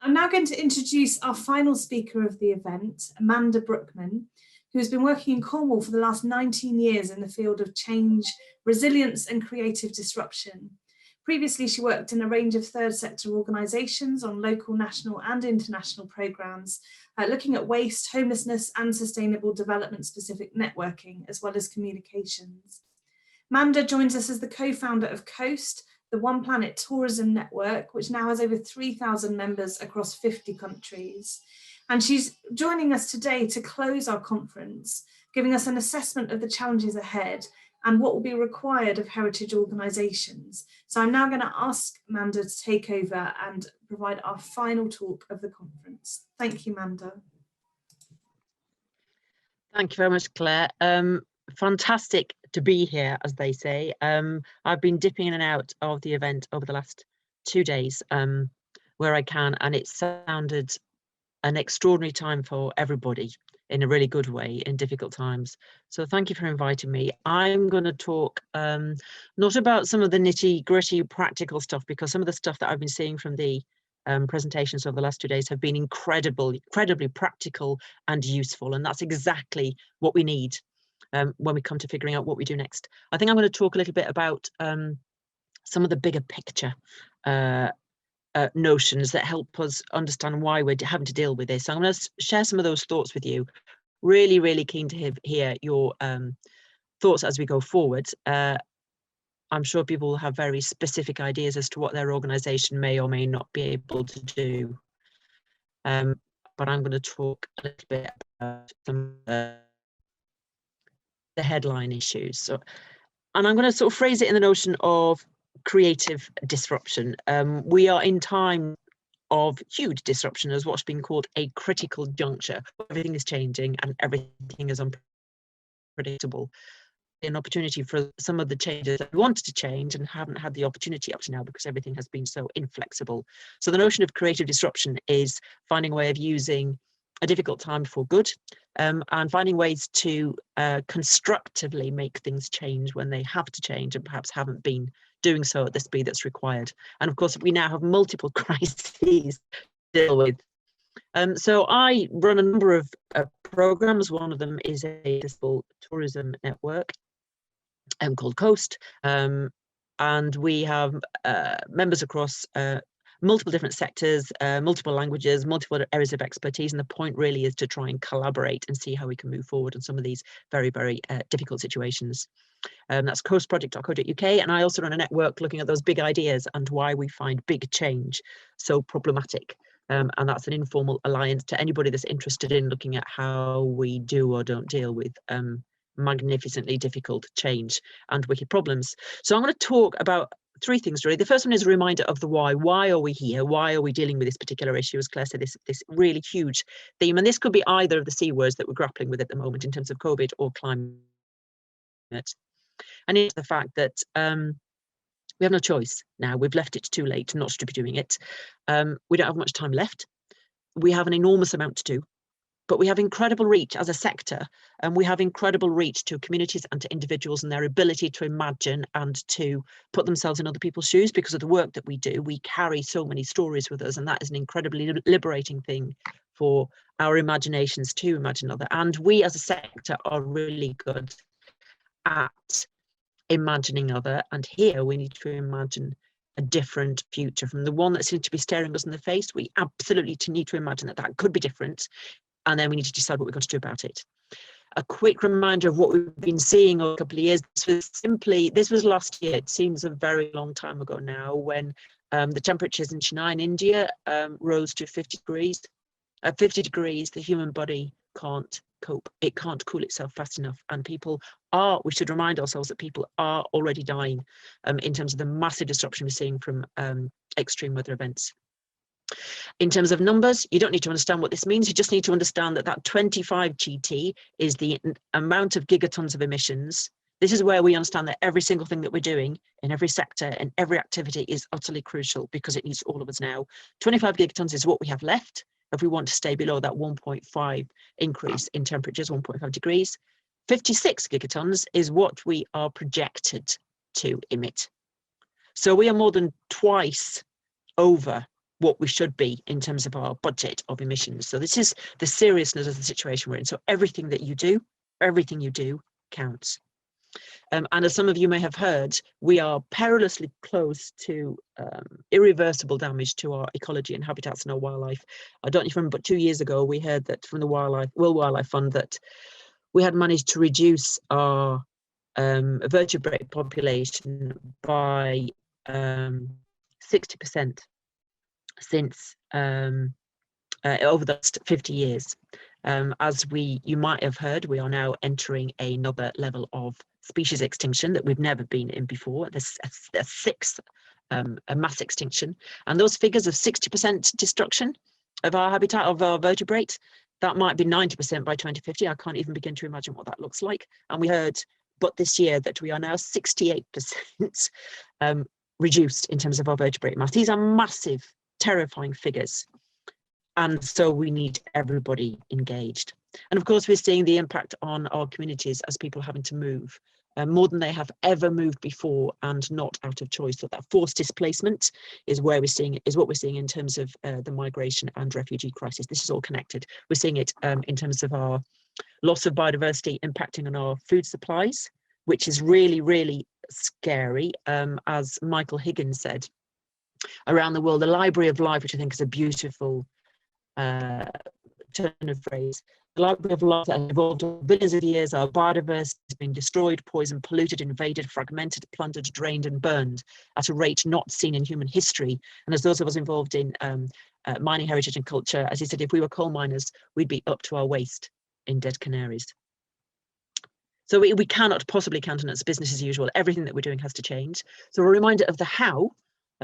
I'm now going to introduce our final speaker of the event, Manda Brookman, who has been working in Cornwall for the last 19 years in the field of change, resilience and creative disruption. Previously, she worked in a range of third sector organisations on local, national and international programmes, looking at waste, homelessness and sustainable development specific networking, as well as communications. Manda joins us as the co-founder of Coast, the One Planet tourism network, which now has over 3,000 members across 50 countries. And she's joining us today to close our conference, giving us an assessment of the challenges ahead and what will be required of heritage organisations. So I'm now going to ask Manda to take over and provide our final talk of the conference. Thank you, Manda. Thank you very much, Claire. Fantastic to be here, as they say. I've been dipping in and out of the event over the last 2 days where I can, and it sounded an extraordinary time for everybody in a really good way in difficult times. So thank you for inviting me. I'm going to talk not about some of the nitty-gritty practical stuff, because some of the stuff that I've been seeing from the presentations over the last 2 days have been incredibly practical and useful, and that's exactly what we need when we come to figuring out what we do next. I think I'm going to talk a little bit about some of the bigger picture notions that help us understand why we're having to deal with this. So I'm going to share some of those thoughts with you. Really keen to hear your thoughts as we go forward. I'm sure people will have very specific ideas as to what their organisation may or may not be able to do. But I'm going to talk a little bit about some the headline issues. So, and I'm going to sort of phrase it in the notion of creative disruption. We are in time of huge disruption, as what's been called a critical juncture. Everything is changing and everything is unpredictable. An opportunity for some of the changes that we wanted to change and haven't had the opportunity up to now because everything has been so inflexible. So the notion of creative disruption is finding a way of using a difficult time for good, and finding ways to constructively make things change when they have to change and perhaps haven't been doing so at the speed that's required. And of course, we now have multiple crises to deal with. So I run a number of programs. One of them is a tourism network called Coast, and we have members across multiple different sectors, multiple languages, multiple areas of expertise, and the point really is to try and collaborate and see how we can move forward on some of these very difficult situations. That's coastproject.co.uk, and I also run a network looking at those big ideas and why we find big change so problematic. And that's an informal alliance to anybody that's interested in looking at how we do or don't deal with magnificently difficult change and wicked problems. So I'm going to talk about 3 things really. The first one is a reminder of the why. Why are we here? Why are we dealing with this particular issue? As Claire said, this really huge theme, and this could be either of the C words that we're grappling with at the moment in terms of COVID or climate. And it's the fact that we have no choice now. We've left it too late not to be doing it. We don't have much time left. We have an enormous amount to do, but we have incredible reach as a sector, and we have incredible reach to communities and to individuals and their ability to imagine and to put themselves in other people's shoes. Because of the work that we do, we carry so many stories with us, and that is an incredibly liberating thing for our imaginations to imagine other. And we as a sector are really good at imagining other, and here we need to imagine a different future from the one that seems to be staring us in the face. We absolutely need to imagine that could be different, and then we need to decide what we're going to do about it. A quick reminder of what we've been seeing over a couple of years. This was last year. It seems a very long time ago now, when the temperatures in Chennai in India rose to 50 degrees. At 50 degrees, the human body can't cope. It can't cool itself fast enough, and we should remind ourselves that people are already dying in terms of the massive disruption we're seeing from extreme weather events. In terms of numbers, you don't need to understand what this means. You just need to understand that 25 GT is the amount of gigatons of emissions. This is where we understand that every single thing that we're doing in every sector and every activity is utterly crucial, because it needs all of us now. 25 gigatons is what we have left if we want to stay below that 1.5 increase in temperatures, 1.5 degrees. 56 gigatons is what we are projected to emit. So we are more than twice over what we should be in terms of our budget of emissions. So this is the seriousness of the situation we're in. So everything you do counts. And as some of you may have heard, we are perilously close to irreversible damage to our ecology and habitats and our wildlife. I don't know if you remember, but 2 years ago, we heard that from the World Wildlife Fund that we had managed to reduce our vertebrate population by 60% since over the last 50 years. As you might have heard, we are now entering another level of species extinction that we've never been in before. There's a sixth a mass extinction, and those figures of 60% destruction of our habitat, of our vertebrate, that might be 90% by 2050. I can't even begin to imagine what that looks like. And we heard, but this year, that we are now 68% reduced in terms of our vertebrate mass. These are massive, terrifying figures. And so we need everybody engaged. And of course, we're seeing the impact on our communities as people having to move more than they have ever moved before, and not out of choice. So that forced displacement is what we're seeing in terms of the migration and refugee crisis. This is all connected. We're seeing it in terms of our loss of biodiversity impacting on our food supplies, which is really, really scary. As Michael Higgins said, around the world, the Library of Life, which I think is a beautiful turn of phrase. The Library of Life that has evolved over billions of years, our biodiversity has been destroyed, poisoned, polluted, invaded, fragmented, plundered, drained, and burned at a rate not seen in human history. And as those of us involved in mining heritage and culture, as he said, if we were coal miners, we'd be up to our waist in dead canaries. So we cannot possibly countenance business as usual. Everything that we're doing has to change. So a reminder of the how,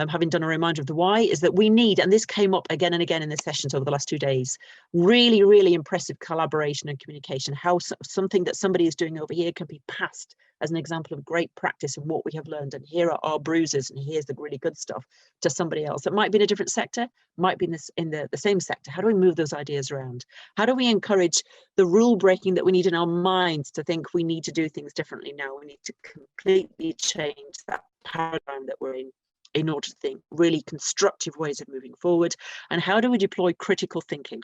having done a reminder of the why, is that we need, and this came up again and again in the sessions over the last 2 days, really, really impressive collaboration and communication, how something that somebody is doing over here can be passed as an example of great practice and what we have learned. And here are our bruises, and here's the really good stuff to somebody else that might be in a different sector, might be in the same sector. How do we move those ideas around? How do we encourage the rule breaking that we need in our minds to think we need to do things differently now? We need to completely change that paradigm that we're in order to think really constructive ways of moving forward. And how do we deploy critical thinking?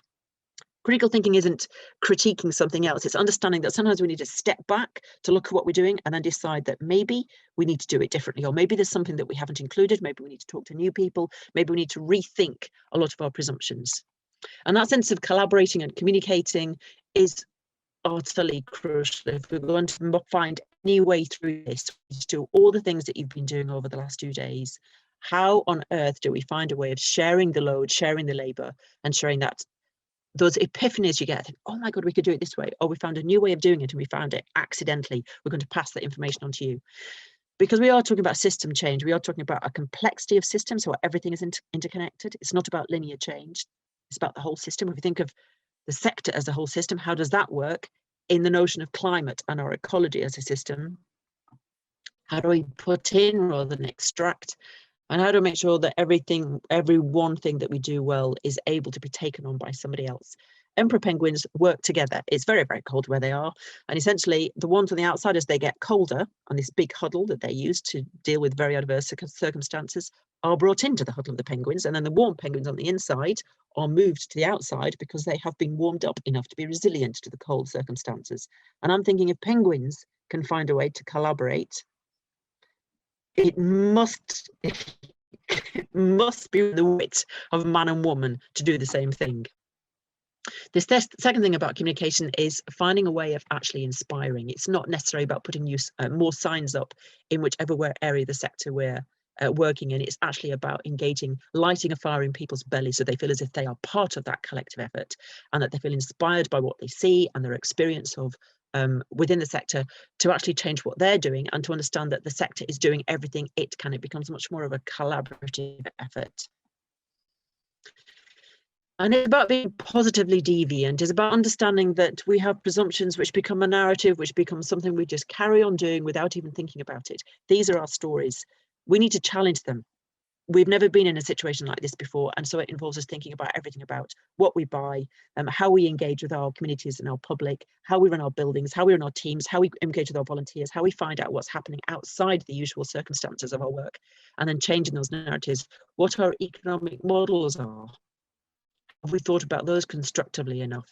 Critical thinking isn't critiquing something else. It's understanding that sometimes we need to step back to look at what we're doing and then decide that maybe we need to do it differently, or maybe there's something that we haven't included. Maybe we need to talk to new people. Maybe we need to rethink a lot of our presumptions. And that sense of collaborating and communicating is utterly crucial. If we're going to find any way through this, to do all the things that you've been doing over the last 2 days, how on earth do we find a way of sharing the load, sharing the labor, and sharing that those epiphanies you get, think, oh my God, we could do it this way, or we found a new way of doing it and we found it accidentally. We're going to pass that information on to you. Because we are talking about system change. We are talking about a complexity of systems, so everything is interconnected. It's not about linear change. It's about the whole system. If we think of the sector as a whole system, how does that work in the notion of climate and our ecology as a system? How do we put in rather than extract? And how to make sure that every one thing that we do well is able to be taken on by somebody else. Emperor penguins work together. It's very, very cold where they are. And essentially, the ones on the outside, as they get colder, and this big huddle that they use to deal with very adverse circumstances, are brought into the huddle of the penguins. And then the warm penguins on the inside are moved to the outside because they have been warmed up enough to be resilient to the cold circumstances. And I'm thinking if penguins can find a way to collaborate, it must be the wit of man and woman to do the same thing. The second thing about communication is finding a way of actually inspiring. It's not necessarily about putting more signs up in whichever area of the sector we're working in. It's actually about engaging, lighting a fire in people's bellies so they feel as if they are part of that collective effort, and that they feel inspired by what they see and their experience of within the sector to actually change what they're doing, and to understand that the sector is doing everything it can. It becomes much more of a collaborative effort. And it's about being positively deviant. It's about understanding that we have presumptions which become a narrative, which becomes something we just carry on doing without even thinking about it. These are our stories. We need to challenge them. we've never been in a situation like this before, and so it involves us thinking about everything about what we buy, how we engage with our communities and our public, how we run our buildings, how we run our teams, how we engage with our volunteers, how we find out what's happening outside the usual circumstances of our work, and then changing those narratives, what our economic models are. Have we thought about those constructively enough?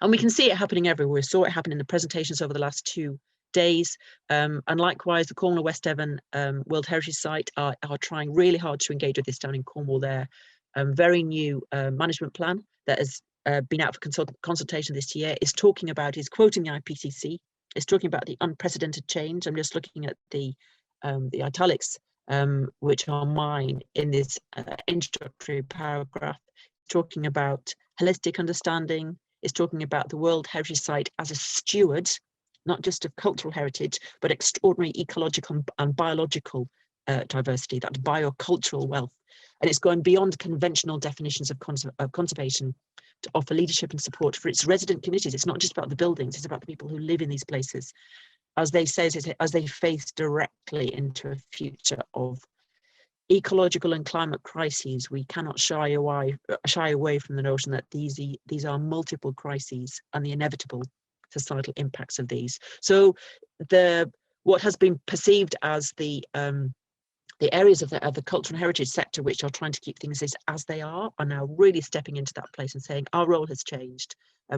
And we can see it happening everywhere. We saw it happen in the presentations over the last 2 days. And likewise, the Cornwall West Devon World Heritage Site are trying really hard to engage with this down in Cornwall. Their very new management plan that has been out for consultation this year is quoting the IPCC, is talking about the unprecedented change. I'm just looking at the italics, which are mine in this introductory paragraph, talking about holistic understanding, is talking about the World Heritage Site as a steward, not just of cultural heritage, but extraordinary ecological and biological diversity, that biocultural wealth. And it's going beyond conventional definitions of conservation to offer leadership and support for its resident communities. It's not just about the buildings, it's about the people who live in these places, as they face directly into a future of ecological and climate crises. We cannot shy away from the notion that these are multiple crises and the inevitable societal impacts of these. So what has been perceived as the areas of the cultural and heritage sector which are trying to keep things as they are now really stepping into that place and saying our role has changed,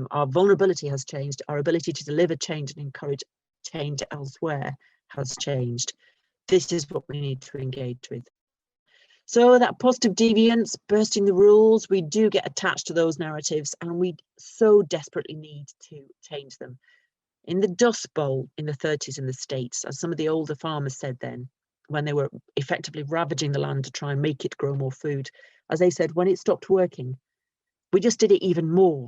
our vulnerability has changed, our ability to deliver change and encourage change elsewhere has changed. This is what we need to engage with. So that positive deviance, bursting the rules, we do get attached to those narratives, and we so desperately need to change them. In the Dust Bowl in the 30s in the States, as some of the older farmers said then, when they were effectively ravaging the land to try and make it grow more food, as they said, when it stopped working, we just did it even more.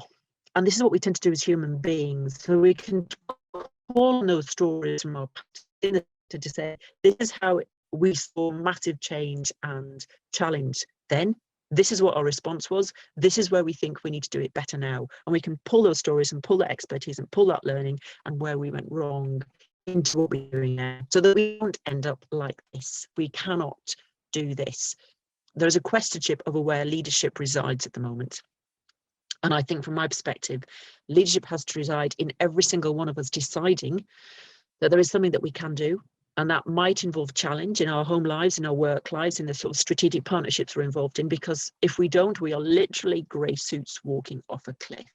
And this is what we tend to do as human beings. So we can call on those stories from our past to say, this is how we saw massive change and challenge then. This is what our response was. This is where we think we need to do it better now. And we can pull those stories and pull that expertise and pull that learning and where we went wrong into what we're doing now, so that we don't end up like this. We cannot do this. There's a questionship over where leadership resides at the moment. And I think from my perspective, leadership has to reside in every single one of us deciding that there is something that we can do. And that might involve challenge in our home lives, in our work lives, in the sort of strategic partnerships we're involved in, because if we don't, we are literally grey suits walking off a cliff.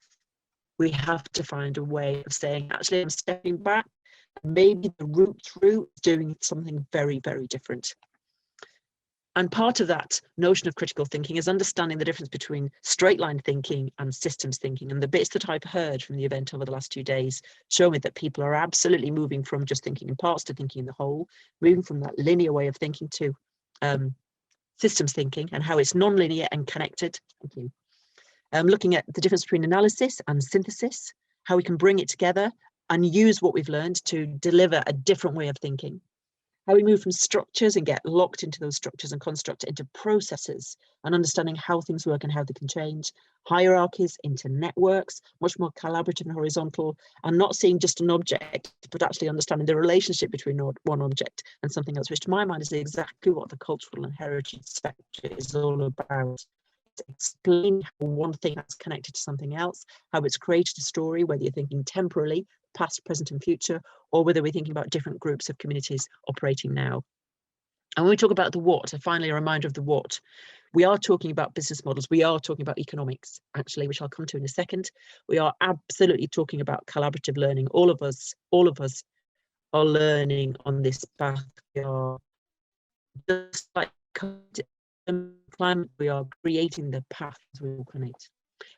We have to find a way of saying, actually, I'm stepping back. Maybe the route through is doing something very, very different. And part of that notion of critical thinking is understanding the difference between straight line thinking and systems thinking. And the bits that I've heard from the event over the last 2 days show me that people are absolutely moving from just thinking in parts to thinking in the whole, moving from that linear way of thinking to systems thinking and how it's non-linear and connected. Thank you. Looking at the difference between analysis and synthesis, how we can bring it together and use what we've learned to deliver a different way of thinking. How we move from structures and get locked into those structures and construct it into processes, and understanding how things work and how they can change. Hierarchies into networks, much more collaborative and horizontal, and not seeing just an object, but actually understanding the relationship between one object and something else, which to my mind is exactly what the cultural and heritage sector is all about. To explain how one thing that's connected to something else, how it's created a story, whether you're thinking temporally, past, present and future, or whether we're thinking about different groups of communities operating now. And when we talk about the what, finally a reminder of the what, we are talking about business models, we are talking about economics, actually, which I'll come to in a second. We are absolutely talking about collaborative learning. All of us are learning on this path. We are just like climate, we are creating the path as we walk on it.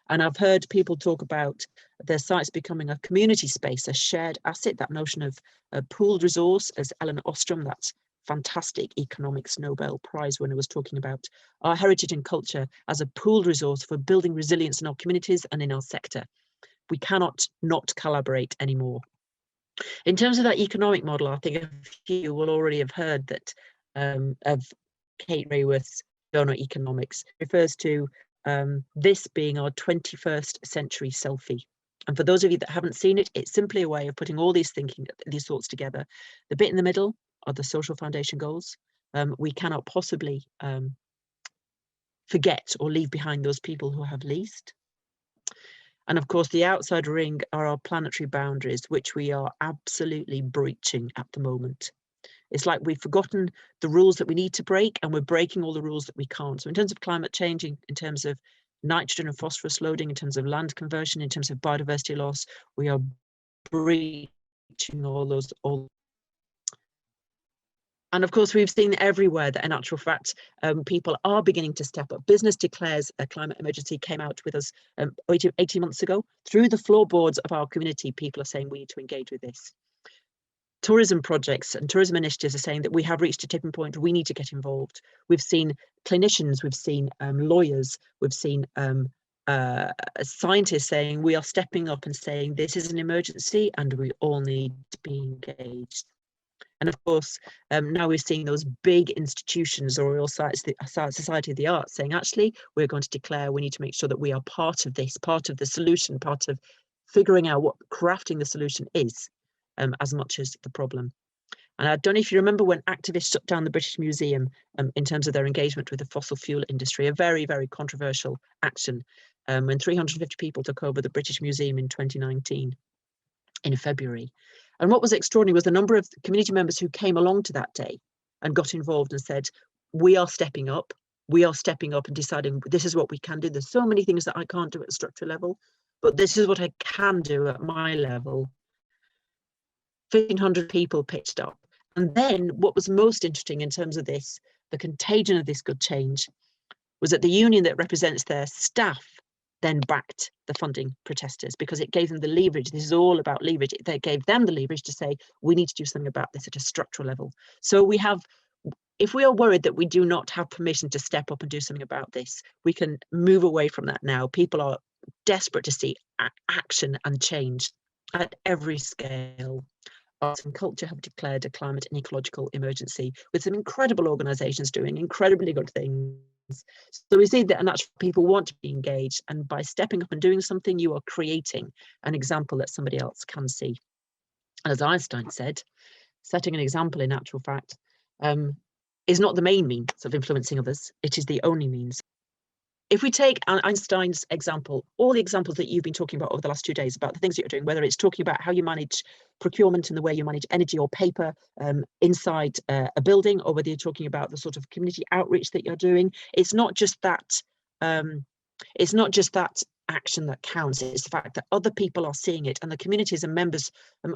And I've heard people talk about their sites becoming a community space, a shared asset, that notion of a pooled resource, as Eleanor Ostrom, that fantastic economics Nobel Prize winner, was talking about our heritage and culture as a pooled resource for building resilience in our communities and in our sector. We cannot not collaborate anymore. In terms of that economic model, I think a few will already have heard that of Kate Raworth's Donor Economics. It refers to this being our 21st century selfie. And for those of you that haven't seen it, it's simply a way of putting all these thoughts together. The bit in the middle are the social foundation goals. we cannot possibly forget or leave behind those people who have least. And of course, the outside ring are our planetary boundaries, which we are absolutely breaching at the moment. It's like we've forgotten the rules that we need to break, and we're breaking all the rules that we can't. So in terms of climate change, in terms of nitrogen and phosphorus loading, in terms of land conversion, in terms of biodiversity loss, we are breaching all those. And of course, we've seen everywhere that in actual fact, people are beginning to step up. Business Declares a Climate Emergency came out with us 18 months ago. Through the floorboards of our community, people are saying we need to engage with this. Tourism projects and tourism initiatives are saying that we have reached a tipping point, we need to get involved. We've seen clinicians, we've seen lawyers, we've seen scientists saying we are stepping up and saying this is an emergency and we all need to be engaged. And of course, now we're seeing those big institutions or Royal Society of the Arts saying, actually, we're going to declare we need to make sure that we are part of this, part of the solution, part of figuring out what crafting the solution is, as much as the problem. And I don't know if you remember when activists shut down the British Museum in terms of their engagement with the fossil fuel industry, a very, very controversial action, when 350 people took over the British Museum in 2019, in February. And what was extraordinary was the number of community members who came along to that day and got involved and said, we are stepping up and deciding this is what we can do. There's so many things that I can't do at a structural level, but this is what I can do at my level. 1,500 people pitched up. And then what was most interesting in terms of this, the contagion of this good change, was that the union that represents their staff then backed the funding protesters because it gave them the leverage. This is all about leverage. They gave them the leverage to say, we need to do something about this at a structural level. So we have, if we are worried that we do not have permission to step up and do something about this, we can move away from that now. People are desperate to see action and change at every scale. Arts and culture have declared a climate and ecological emergency with some incredible organisations doing incredibly good things. So we see that natural people want to be engaged, and by stepping up and doing something, you are creating an example that somebody else can see. As Einstein said, setting an example in actual fact is not the main means of influencing others, it is the only means. If we take Einstein's example, all the examples that you've been talking about over the last 2 days about the things that you're doing, whether it's talking about how you manage procurement and the way you manage energy or paper inside a building, or whether you're talking about the sort of community outreach that you're doing, it's not just that action that counts. It's the fact that other people are seeing it, and the communities and members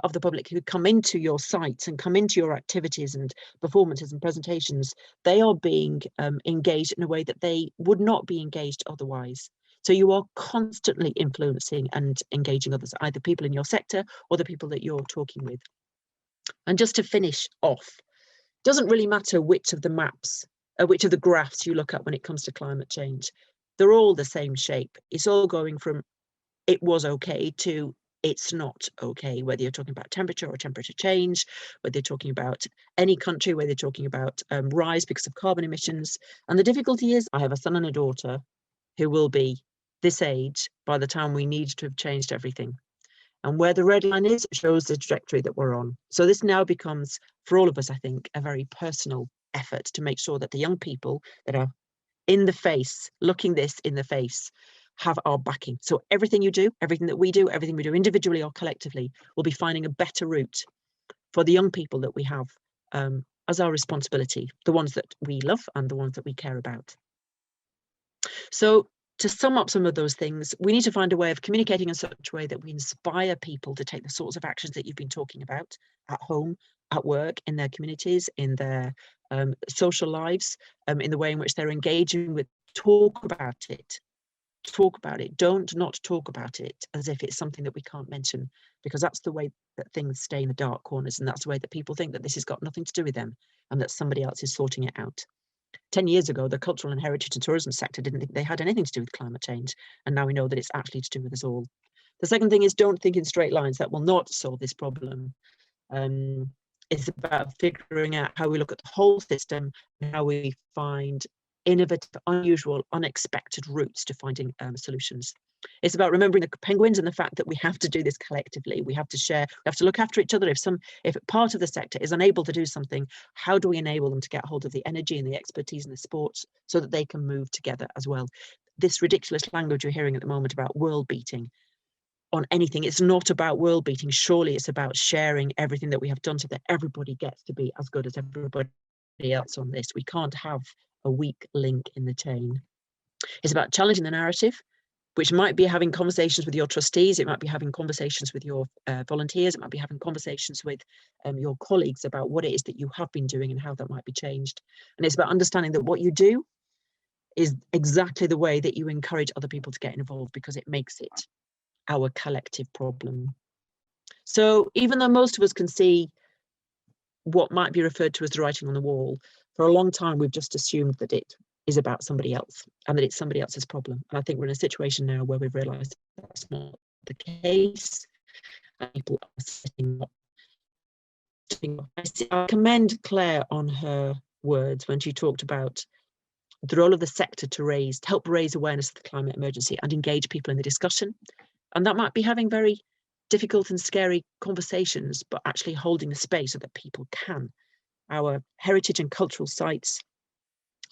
of the public who come into your sites and come into your activities and performances and presentations, they are being engaged in a way that they would not be engaged otherwise. So you are constantly influencing and engaging others, either people in your sector or the people that you're talking with. And just to finish off, it doesn't really matter which of the maps, which of the graphs you look at when it comes to climate change. They're all the same shape. It's all going from it was okay to it's not okay, whether you're talking about temperature or temperature change, whether you're talking about any country, whether you're talking about rise because of carbon emissions. And the difficulty is I have a son and a daughter who will be this age by the time we need to have changed everything. And where the red line is, it shows the trajectory that we're on. So this now becomes, for all of us, I think, a very personal effort to make sure that the young people that are in the face, looking this in the face, have our backing. So everything you do, everything that we do, everything we do individually or collectively, will be finding a better route for the young people that we have as our responsibility, the ones that we love and the ones that we care about. So to sum up some of those things, we need to find a way of communicating in such a way that we inspire people to take the sorts of actions that you've been talking about at home, at work, in their communities, in their social lives, in the way in which they're engaging with. Talk about it. Talk about it. Don't not talk about it as if it's something that we can't mention, because that's the way that things stay in the dark corners, and that's the way that people think that this has got nothing to do with them and that somebody else is sorting it out. 10 years ago, the cultural and heritage and tourism sector didn't think they had anything to do with climate change, and now we know that it's actually to do with us all. The second thing is don't think in straight lines. That will not solve this problem. It's about figuring out how we look at the whole system and how we find innovative, unusual, unexpected routes to finding solutions. It's about remembering the penguins and the fact that we have to do this collectively. We have to share, we have to look after each other. If part of the sector is unable to do something, how do we enable them to get hold of the energy and the expertise and the sports so that they can move together as well? This ridiculous language you're hearing at the moment about world beating on anything, it's not about world beating. Surely it's about sharing everything that we have done so that everybody gets to be as good as everybody else on this. We can't have a weak link in the chain. It's about challenging the narrative, which might be having conversations with your trustees, it might be having conversations with your volunteers, it might be having conversations with your colleagues about what it is that you have been doing and how that might be changed. And it's about understanding that what you do is exactly the way that you encourage other people to get involved, because it makes it our collective problem. So even though most of us can see what might be referred to as the writing on the wall, for a long time we've just assumed that it is about somebody else and that it's somebody else's problem. And I think we're in a situation now where we've realised that's not the case. And people are setting up. I commend Claire on her words when she talked about the role of the sector to help raise awareness of the climate emergency and engage people in the discussion. And that might be having very difficult and scary conversations, but actually holding the space so that people can. Our heritage and cultural sites,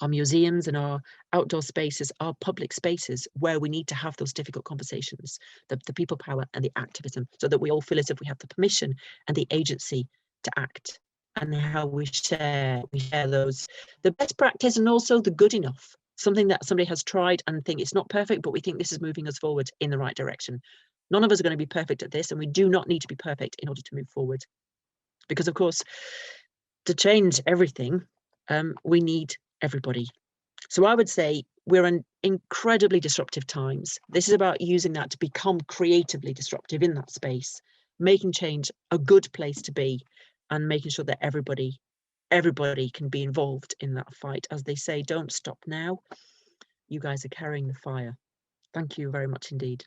our museums and our outdoor spaces are public spaces where we need to have those difficult conversations, the people power and the activism, so that we all feel as if we have the permission and the agency to act. And how we share those, the best practice and also the good enough, something that somebody has tried and think it's not perfect, but we think this is moving us forward in the right direction. None of us are going to be perfect at this, and we do not need to be perfect in order to move forward. Because of course, to change everything, we need everybody. So I would say we're in incredibly disruptive times. This is about using that to become creatively disruptive in that space, making change a good place to be, and making sure that everybody can be involved in that fight. As they say, don't stop now. You guys are carrying the fire. Thank you very much indeed.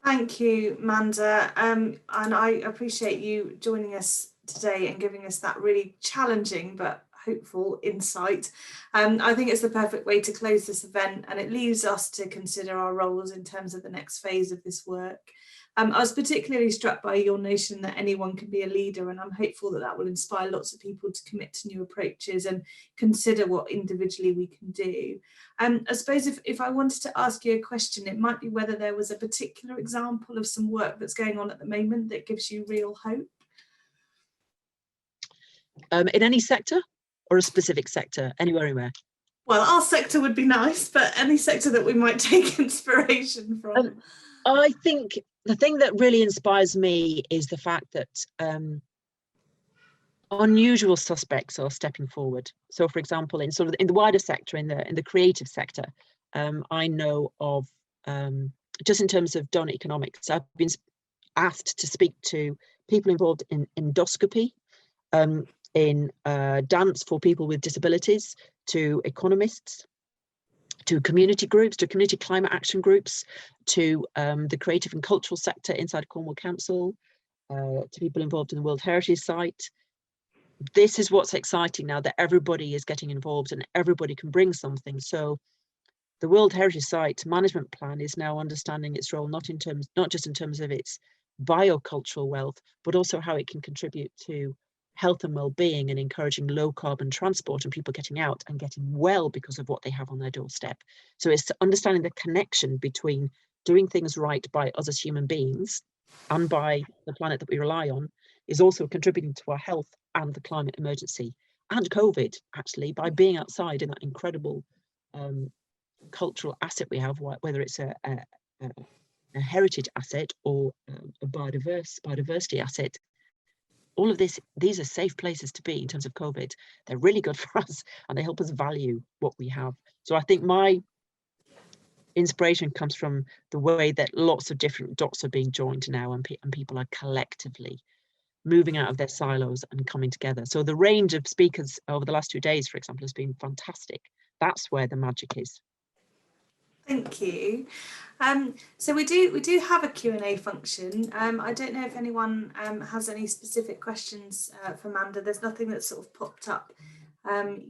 Thank you, Manda. And I appreciate you joining us today and giving us that really challenging but hopeful insight. I think it's the perfect way to close this event, and it leaves us to consider our roles in terms of the next phase of this work. I was particularly struck by your notion that anyone can be a leader, and I'm hopeful that that will inspire lots of people to commit to new approaches and consider what individually we can do. I suppose if I wanted to ask you a question, it might be whether there was a particular example of some work that's going on at the moment that gives you real hope. In any sector or a specific sector, anywhere? Well, our sector would be nice, but any sector that we might take inspiration from. I think the thing that really inspires me is the fact that unusual suspects are stepping forward. So, for example, in the wider sector, in the creative sector, I know of just in terms of donor economics, I've been asked to speak to people involved in endoscopy, in dance for people with disabilities, to economists, to community groups, to community climate action groups, to the creative and cultural sector inside Cornwall Council, to people involved in the World Heritage Site. This is what's exciting now, that everybody is getting involved and everybody can bring something. So the World Heritage Site management plan is now understanding its role, not just in terms of its biocultural wealth, but also how it can contribute to health and well-being and encouraging low carbon transport and people getting out and getting well because of what they have on their doorstep. So it's understanding the connection between doing things right by us as human beings and by the planet that we rely on, is also contributing to our health and the climate emergency and COVID, actually, by being outside in that incredible cultural asset we have, whether it's a heritage asset or a biodiversity asset. All of these are safe places to be in terms of COVID. They're really good for us and they help us value what we have. So I think my inspiration comes from the way that lots of different dots are being joined now, and people are collectively moving out of their silos and coming together. So the range of speakers over the last 2 days, for example, has been fantastic. That's where the magic is. Thank you. So we do have a Q&A function. I don't know if anyone has any specific questions for Manda. There's nothing that's sort of popped up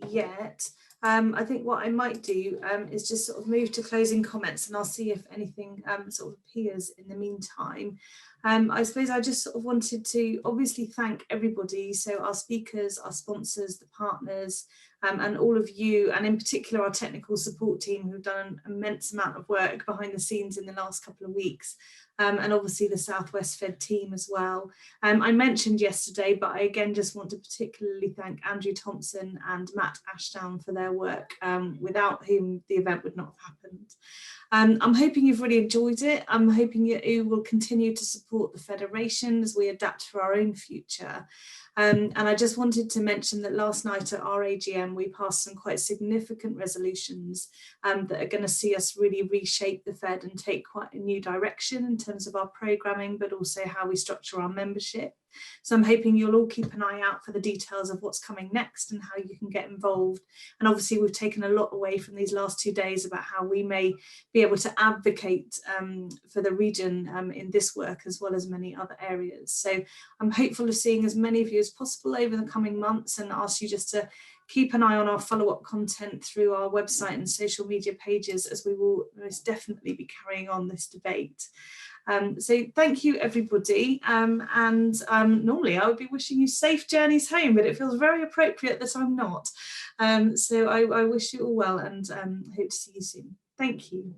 yet. I think what I might do is just sort of move to closing comments, and I'll see if anything sort of appears in the meantime. I suppose I just sort of wanted to obviously thank everybody, so our speakers, our sponsors, the partners, and all of you, and in particular our technical support team, who've done an immense amount of work behind the scenes in the last couple of weeks. And obviously the Southwest Fed team as well. I mentioned yesterday, but I again just want to particularly thank Andrew Thompson and Matt Ashdown for their work, without whom the event would not have happened. I'm hoping you've really enjoyed it. I'm hoping you will continue to support the Federation as we adapt for our own future. And I just wanted to mention that last night at our AGM, we passed some quite significant resolutions that are going to see us really reshape the Fed and take quite a new direction in terms of our programming, but also how we structure our membership. So I'm hoping you'll all keep an eye out for the details of what's coming next and how you can get involved. And obviously we've taken a lot away from these last 2 days about how we may be able to advocate for the region in this work, as well as many other areas. So I'm hopeful of seeing as many of you as possible over the coming months, and ask you just to keep an eye on our follow-up content through our website and social media pages, as we will most definitely be carrying on this debate. So thank you, everybody. Normally I would be wishing you safe journeys home, but it feels very appropriate that I'm not. So I wish you all well, and hope to see you soon. Thank you.